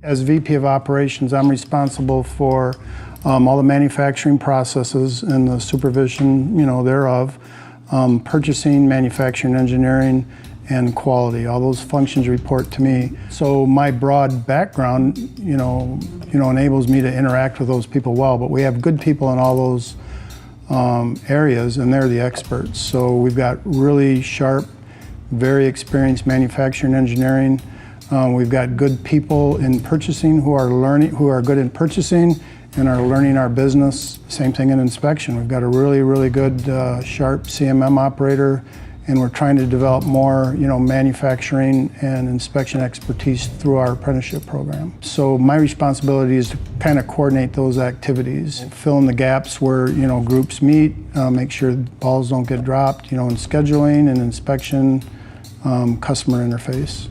As VP of Operations, I'm responsible for all the manufacturing processes and the supervision, thereof, purchasing, manufacturing, engineering, and quality. All those functions report to me. So my broad background, enables me to interact with those people well. But we have good people in all those areas, and they're the experts. So we've got really sharp, very experienced manufacturing engineering. We've got good people in purchasing who are good in purchasing and are learning our business. Same thing in inspection. We've got a really, really good, sharp CMM operator, and we're trying to develop more, manufacturing and inspection expertise through our apprenticeship program. So my responsibility is to kind of coordinate those activities, fill in the gaps where, groups meet, make sure balls don't get dropped, in scheduling and inspection, customer interface.